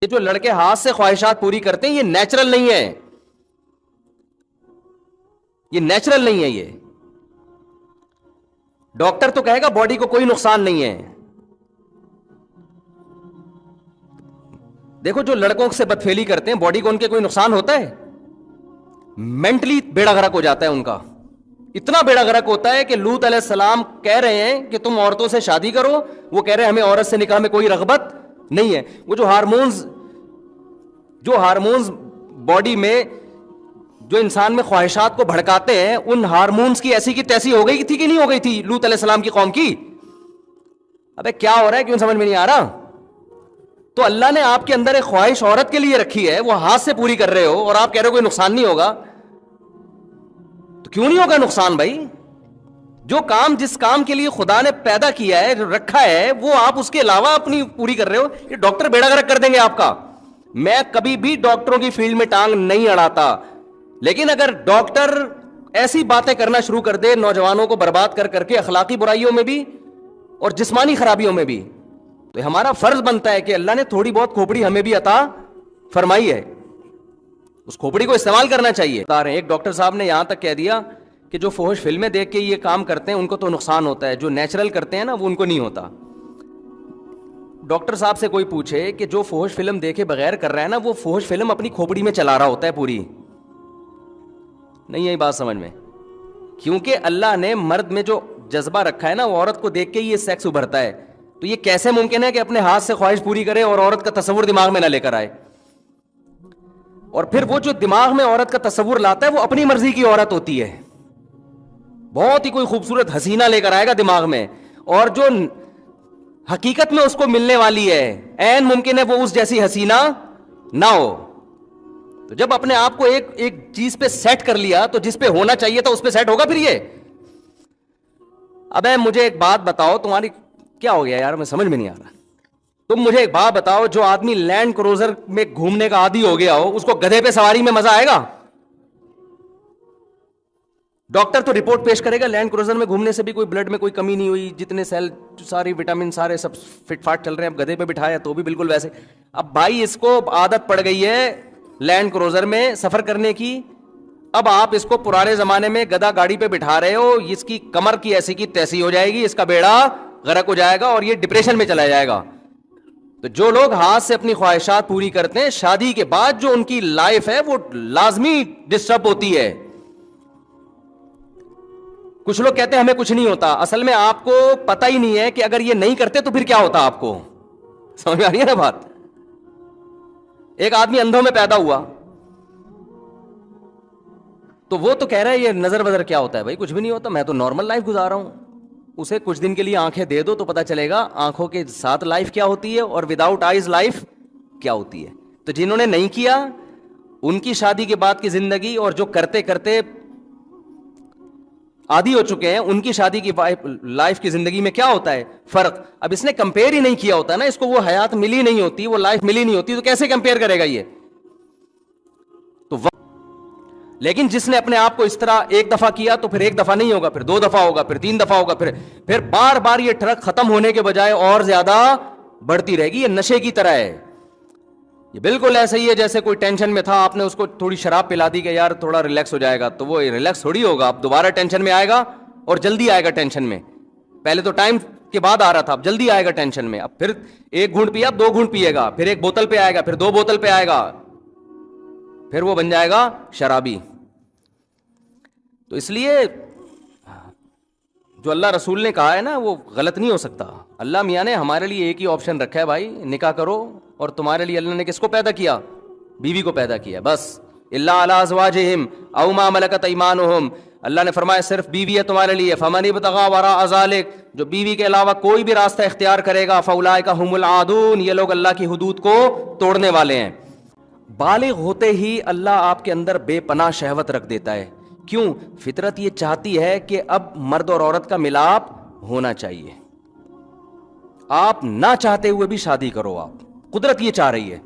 یہ جو لڑکے ہاتھ سے خواہشات پوری کرتے ہیں یہ نیچرل نہیں ہے، یہ نیچرل نہیں ہے. یہ ڈاکٹر تو کہے گا باڈی کو کوئی نقصان نہیں ہے. دیکھو جو لڑکوں سے بدفعلی کرتے ہیں باڈی کو ان کے کوئی نقصان ہوتا ہے؟ مینٹلی بیڑا غرق ہو جاتا ہے ان کا، اتنا بیڑا غرق ہوتا ہے کہ لوط علیہ السلام کہہ رہے ہیں کہ تم عورتوں سے شادی کرو، وہ کہہ رہے ہیں ہمیں عورت سے نکاح میں کوئی رغبت نہیں ہے. وہ جو ہارمونز باڈی میں جو انسان میں خواہشات کو بھڑکاتے ہیں، ان ہارمونز کی ایسی کی تیسی ہو گئی تھی کہ نہیں ہو گئی تھی لوط علیہ السلام کی قوم کی؟ ابے کیا ہو رہا ہے، کیوں سمجھ میں نہیں آ رہا؟ تو اللہ نے آپ کے اندر ایک خواہش عورت کے لیے رکھی ہے، وہ ہاتھ سے پوری کر رہے ہو اور آپ کہہ رہے ہو کوئی نقصان نہیں ہوگا. تو کیوں نہیں ہوگا نقصان بھائی؟ جس کام کے لیے خدا نے پیدا کیا ہے، رکھا ہے، وہ آپ اس کے علاوہ اپنی پوری کر رہے ہو. یہ ڈاکٹر بیڑا غرق کر دیں گے آپ کا. میں کبھی بھی ڈاکٹروں کی فیلڈ میں ٹانگ نہیں اڑاتا، لیکن اگر ڈاکٹر ایسی باتیں کرنا شروع کر دے نوجوانوں کو برباد کر کر کے، اخلاقی برائیوں میں بھی اور جسمانی خرابیوں میں بھی، تو ہمارا فرض بنتا ہے کہ اللہ نے تھوڑی بہت کھوپڑی ہمیں بھی عطا فرمائی ہے، اس کھوپڑی کو استعمال کرنا چاہیے. ایک ڈاکٹر صاحب نے یہاں تک کہہ دیا کہ جو فحش فلمیں دیکھ کے یہ کام کرتے ہیں ان کو تو نقصان ہوتا ہے، جو نیچرل کرتے ہیں نا وہ ان کو نہیں ہوتا. ڈاکٹر صاحب سے کوئی پوچھے کہ جو فحش فلم دیکھے بغیر کر رہا ہے نا، وہ فحش فلم اپنی کھوپڑی میں چلا رہا ہوتا ہے پوری. نہیں یہی بات سمجھ میں، کیونکہ اللہ نے مرد میں جو جذبہ رکھا ہے نا، وہ عورت کو دیکھ کے یہ سیکس ابھرتا ہے. تو یہ کیسے ممکن ہے کہ اپنے ہاتھ سے خواہش پوری کرے اور عورت کا تصور دماغ میں نہ لے کر آئے؟ اور پھر وہ جو دماغ میں عورت کا تصور لاتا ہے وہ اپنی مرضی کی عورت ہوتی ہے، بہت ہی کوئی خوبصورت حسینہ لے کر آئے گا دماغ میں، اور جو حقیقت میں اس کو ملنے والی ہے عین ممکن ہے وہ اس جیسی حسینہ نہ ہو. تو جب اپنے آپ کو ایک چیز پہ سیٹ کر لیا تو جس پہ ہونا چاہیے تھا اس پہ سیٹ ہوگا. پھر یہ ابے مجھے ایک بات بتاؤ، تمہاری کیا ہو گیا یار، میں سمجھ میں نہیں آ رہا. تم مجھے ایک بات بتاؤ، جو آدمی لینڈ کروزر میں گھومنے کا عادی ہو گیا ہو، اس کو گدھے پہ سواری میں مزہ آئے گا؟ ڈاکٹر تو رپورٹ پیش کرے گا لینڈ کروزر میں گھومنے سے بھی کوئی بلڈ میں کوئی کمی نہیں ہوئی، جتنے سیل ساری وٹامن سارے سب فٹ فاٹ چل رہے ہیں. اب گدھے پہ بٹھایا تو بھی بالکل ویسے. اب بھائی اس کو عادت پڑ گئی ہے لینڈ کروزر میں سفر کرنے کی، اب آپ اس کو پرانے زمانے میں گدھا گاڑی پہ بٹھا رہے ہو، اس کی کمر کی ایسی کی تیسی ہو جائے گی، اس کا بیڑا غرق ہو جائے گا اور یہ ڈپریشن میں چلا جائے گا. تو جو لوگ ہاتھ سے اپنی خواہشات پوری کرتے ہیں، شادی کے بعد جو ان کی لائف ہے وہ لازمی ڈسٹرب ہوتی ہے. کچھ لوگ کہتے ہیں ہمیں کچھ نہیں ہوتا، اصل میں آپ کو پتہ ہی نہیں ہے کہ اگر یہ نہیں کرتے تو پھر کیا ہوتا آپ کو. سمجھ میں آ رہی ہے نا بات؟ ایک آدمی اندھوں میں پیدا ہوا تو وہ تو کہہ رہا ہے یہ نظر وظر کیا ہوتا ہے؟ بھائی کچھ بھی نہیں ہوتا، میں تو نارمل لائف گزار رہا ہوں. اسے کچھ دن کے لیے آنکھیں دے دو تو پتہ چلے گا آنکھوں کے ساتھ لائف کیا ہوتی ہے اور وداؤٹ آئیز لائف کیا ہوتی ہے. تو جنہوں نے نہیں کیا ان کی شادی کے بعد کی زندگی، اور جو کرتے کرتے عادی ہو چکے ہیں ان کی شادی کی لائف کی زندگی میں کیا ہوتا ہے فرق. اب اس نے کمپیئر ہی نہیں کیا ہوتا نا، اس کو وہ حیات ملی نہیں ہوتی، وہ لائف ملی نہیں ہوتی، تو کیسے کمپیئر کرے گا یہ؟ تو لیکن جس نے اپنے آپ کو اس طرح ایک دفعہ کیا تو پھر ایک دفعہ نہیں ہوگا، پھر 2 دفعہ ہوگا، پھر 3 دفعہ ہوگا، پھر بار بار یہ ٹرک ختم ہونے کے بجائے اور زیادہ بڑھتی رہے گی. یہ نشے کی طرح ہے، یہ بالکل ایسا ہی ہے جیسے کوئی ٹینشن میں تھا، آپ نے اس کو تھوڑی شراب پلا دی کہ یار تھوڑا ریلیکس ہو جائے گا، تو وہ ریلیکس تھوڑی ہوگا، اب دوبارہ ٹینشن میں آئے گا اور جلدی آئے گا ٹینشن میں. پہلے تو ٹائم کے بعد آ رہا تھا، اب جلدی آئے گا ٹینشن میں. اب پھر 1 گھونٹ پیا، اب 2 گھونٹ پیے گا، پھر 1 بوتل پہ آئے گا، پھر 2 بوتل پہ آئے گا، پھر وہ بن جائے گا شرابی. تو اس لیے جو اللہ رسول نے کہا ہے نا وہ غلط نہیں ہو سکتا. اللہ میاں نے ہمارے لیے ایک ہی آپشن رکھا ہے بھائی، نکاح کرو. اور تمہارے لیے اللہ نے کس کو پیدا کیا؟ بیوی کو پیدا کیا بس. الا علی ازواجہم او ما ملکت ایمانہم، اللہ نے فرمایا صرف بیوی ہے تمہارے لیے. فمن ابتغى وراء ذلک، جو بیوی کے علاوہ کوئی بھی راستہ اختیار کرے گا، فاولئک هم العادون، یہ لوگ اللہ کی حدود کو توڑنے والے ہیں. بالغ ہوتے ہی اللہ آپ کے اندر بے پناہ شہوت رکھ دیتا ہے. کیوں؟ فطرت یہ چاہتی ہے کہ اب مرد اور عورت کا ملاپ ہونا چاہیے. آپ نہ چاہتے ہوئے بھی شادی کرو، آپ قدرت یہ چاہ رہی ہے.